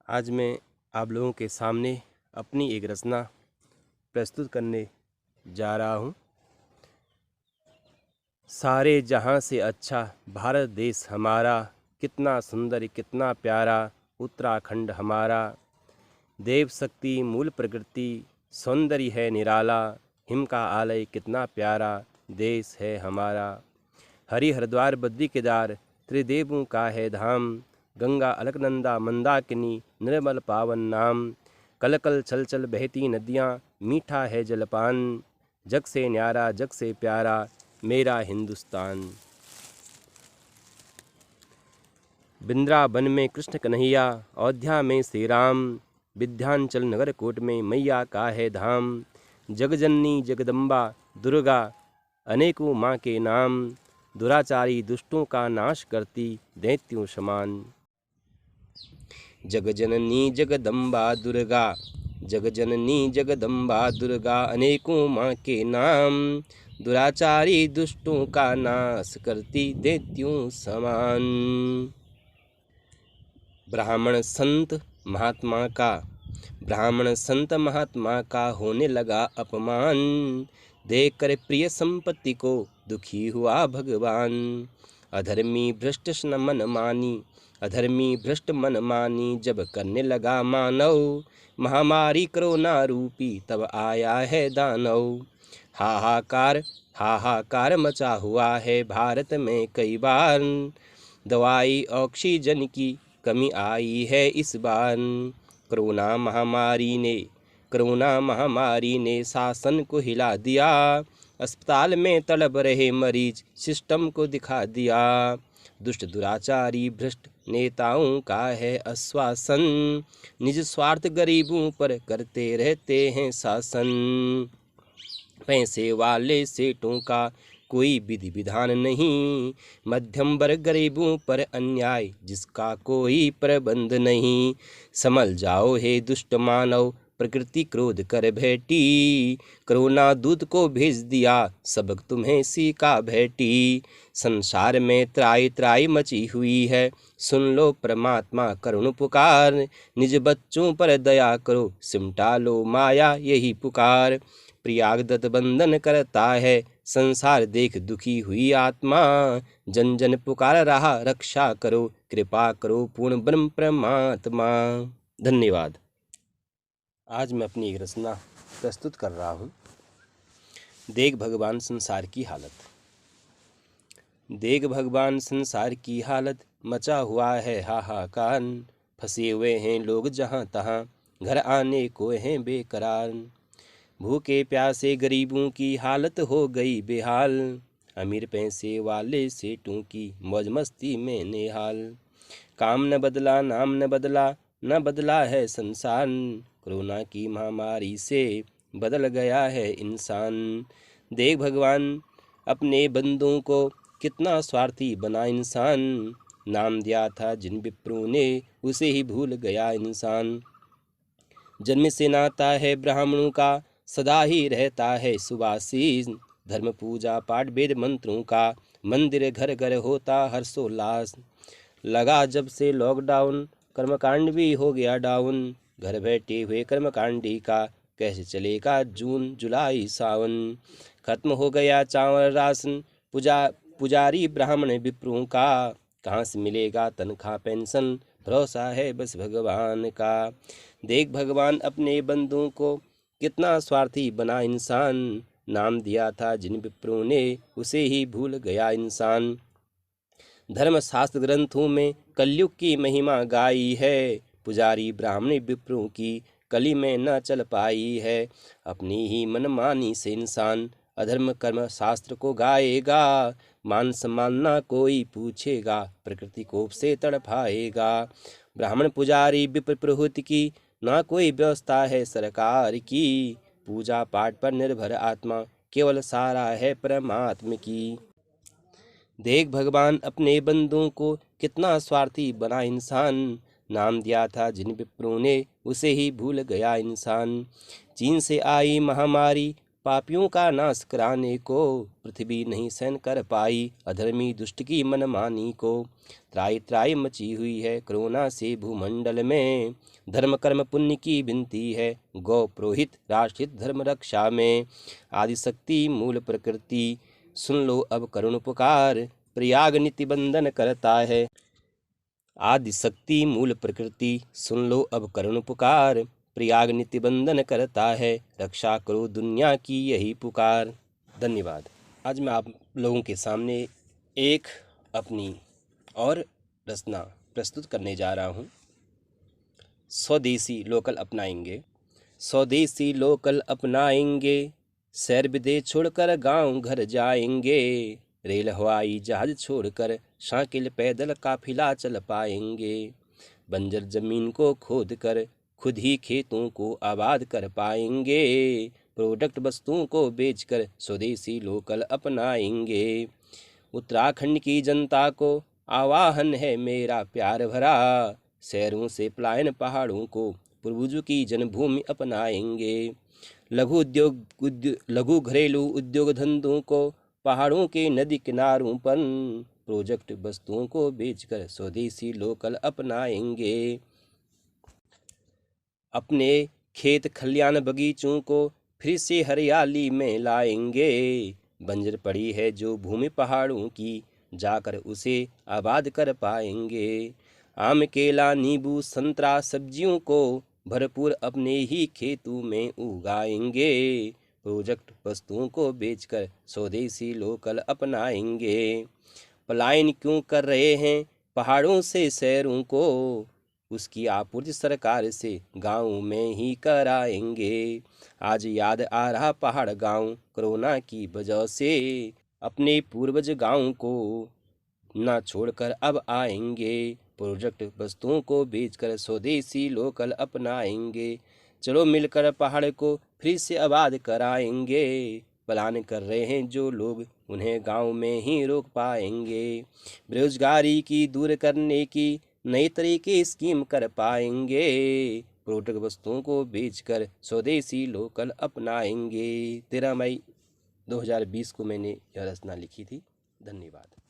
आज मैं आप लोगों के सामने अपनी एक रचना प्रस्तुत करने जा रहा हूँ। सारे जहाँ से अच्छा भारत देश हमारा, कितना सुंदर कितना प्यारा उत्तराखंड हमारा। देव शक्ति मूल प्रकृति सौंदर्य है निराला, हिम का आलय कितना प्यारा देश है हमारा। हरि हरिद्वार बद्री केदार त्रिदेवों का है धाम, गंगा अलकनंदा मंदाकिनी निर्मल पावन नाम। कल कल चल चल बहती नदियाँ मीठा है जलपान, जग से न्यारा जग से प्यारा मेरा हिंदुस्तान। वृंदावन में कृष्ण कन्हैया, अयोध्या में श्री राम, विंध्याचल नगर कोट में मैया का है धाम। जगजननी जगदम्बा दुर्गा अनेकों माँ के नाम, दुराचारी दुष्टों का नाश करती दैत्यों समान। जगजननी जगदम्बा दुर्गा, जगजननी जगदम्बा दुर्गा अनेकों माँ के नाम, दुराचारी दुष्टों का नाश करती दैत्यों समान। ब्राह्मण संत महात्मा का, ब्राह्मण संत महात्मा का होने लगा अपमान, देख कर प्रिय संपत्ति को दुखी हुआ भगवान। अधर्मी भ्रष्ट मन मानी, अधर्मी भ्रष्ट मन मानी जब करने लगा मानव, महामारी कोरोना रूपी तब आया है दानव। हाहाकार मचा हुआ है भारत में कई बार, दवाई ऑक्सीजन की कमी आई है इस बार। कोरोना महामारी ने शासन को हिला दिया, अस्पताल में तड़प रहे मरीज सिस्टम को दिखा दिया। दुष्ट दुराचारी भ्रष्ट नेताओं का है आश्वासन, निज स्वार्थ गरीबों पर करते रहते हैं शासन। पैसे वाले सेठों का कोई विधि विधान नहीं, मध्यम वर्ग गरीबों पर अन्याय जिसका कोई प्रबंध नहीं। संभल जाओ हे दुष्ट मानव प्रकृति क्रोध कर बैठी, कोरोना दूत को भेज दिया सबक तुम्हें सीखा बैठी। संसार में त्राई त्राई मची हुई है, सुन लो परमात्मा करुण पुकार, निज बच्चों पर दया करो सिमटा लो माया यही पुकार। प्रयाग दत्त बंदन करता है संसार देख दुखी हुई आत्मा, जन जन पुकार रहा रक्षा करो कृपा करो पूर्ण ब्रह्म परमात्मा। धन्यवाद। आज मैं अपनी एक रचना प्रस्तुत कर रहा हूँ। देख भगवान संसार की हालत, देख भगवान संसार की हालत मचा हुआ है हाहाकार, फंसे हुए हैं लोग जहाँ तहाँ घर आने को हैं बेकरार। भूखे प्यासे गरीबों की हालत हो गई बेहाल, अमीर पैसे वाले सेठों की मौज मस्ती में नेहाल। काम न बदला नाम न बदला न बदला है संसार, कोरोना की महामारी से बदल गया है इंसान। देख भगवान अपने बंदों को कितना स्वार्थी बना इंसान, नाम दिया था जिन विप्रों ने उसे ही भूल गया इंसान। जन्म से नाता है ब्राह्मणों का सदा ही रहता है सुवासीस, धर्म पूजा पाठ वेद मंत्रों का मंदिर घर घर होता हर्षोल्लास। लगा जब से लॉकडाउन कर्मकांड भी हो गया डाउन, घर बैठे हुए कर्मकांडी का कैसे चलेगा जून जुलाई सावन। खत्म हो गया चावल राशन पुजारी ब्राह्मण विप्रों का, कहाँ से मिलेगा तनख्वाह पेंशन भरोसा है बस भगवान का। देख भगवान अपने बंदों को कितना स्वार्थी बना इंसान, नाम दिया था जिन विप्रों ने उसे ही भूल गया इंसान। धर्म शास्त्र ग्रंथों में कलयुग की महिमा गाई है, पुजारी ब्राह्मण विप्रों की कली में न चल पाई है। अपनी ही मनमानी से इंसान अधर्म कर्म शास्त्र को गाएगा, मान सम्मान ना कोई पूछेगा प्रकृति कोप से तड़पाएगा। ब्राह्मण पुजारी विप्र पुरोहित की ना कोई व्यवस्था है सरकार की, पूजा पाठ पर निर्भर आत्मा केवल सारा है परमात्मा की। देख भगवान अपने बंदों को कितना स्वार्थी बना इंसान, नाम दिया था जिन विप्रों ने उसे ही भूल गया इंसान। चीन से आई महामारी पापियों का नाश कराने को पृथ्वी नहीं सहन कर पाई, अधर्मी दुष्ट की मनमानी को। त्राई त्राई मची हुई है कोरोना से भूमंडल में, धर्म कर्म पुण्य की विनती है गौ पुरोहित राष्ट्रहित धर्म रक्षा में। आदिशक्ति मूल प्रकृति सुन लो अब करुण पुकार, प्रयाग नीति बंधन करता है। आदिशक्ति मूल प्रकृति सुन लो अब करुण पुकार, प्रयाग नित्य बंधन करता है, रक्षा करो दुनिया की यही पुकार। धन्यवाद। आज मैं आप लोगों के सामने एक अपनी और रचना प्रस्तुत करने जा रहा हूँ। स्वदेशी लोकल अपनाएंगे, स्वदेशी लोकल अपनाएंगे, शहर विदेश छोड़कर गांव घर जाएंगे, रेल हवाई जहाज छोड़कर साइकिल पैदल काफिला चल पाएंगे, बंजर जमीन को खोद कर खुद ही खेतों को आबाद कर पाएंगे, प्रोडक्ट वस्तुओं को बेचकर स्वदेशी लोकल अपनाएंगे। उत्तराखंड की जनता को आवाहन है मेरा प्यार भरा, शहरों से पलायन पहाड़ों को पूर्वजों की जन्मभूमि अपनाएंगे। लघु घरेलू उद्योग धंधों को पहाड़ों के नदी किनारों पर प्रोजेक्ट वस्तुओं को बेचकर स्वदेशी लोकल अपनाएंगे। अपने खेत खलियान बगीचों को फिर से हरियाली में लाएंगे, बंजर पड़ी है जो भूमि पहाड़ों की जाकर उसे आबाद कर पाएंगे। आम केला नींबू संतरा सब्जियों को भरपूर अपने ही खेतों में उगाएंगे, प्रोजेक्ट वस्तुओं को बेचकर स्वदेशी लोकल अपनाएंगे। पलायन क्यों कर रहे हैं पहाड़ों से शहरों को, उसकी आपूर्ति सरकार से गांव में ही कराएंगे। आज याद आ रहा पहाड़ गांव कोरोना की वजह से, अपने पूर्वज गांव को ना छोड़कर अब आएंगे, प्रोजेक्ट वस्तुओं को बेचकर स्वदेशी लोकल अपनाएंगे। चलो मिलकर पहाड़ को फिर से आबाद कराएंगे, प्लान कर रहे हैं जो लोग उन्हें गांव में ही रोक पाएंगे। बेरोजगारी की दूर करने की नए तरीके स्कीम कर पाएंगे, प्रोडक्ट वस्तुओं को बेचकर स्वदेशी लोकल अपनाएंगे। 13 मई 2020 को मैंने यह रचना लिखी थी। धन्यवाद।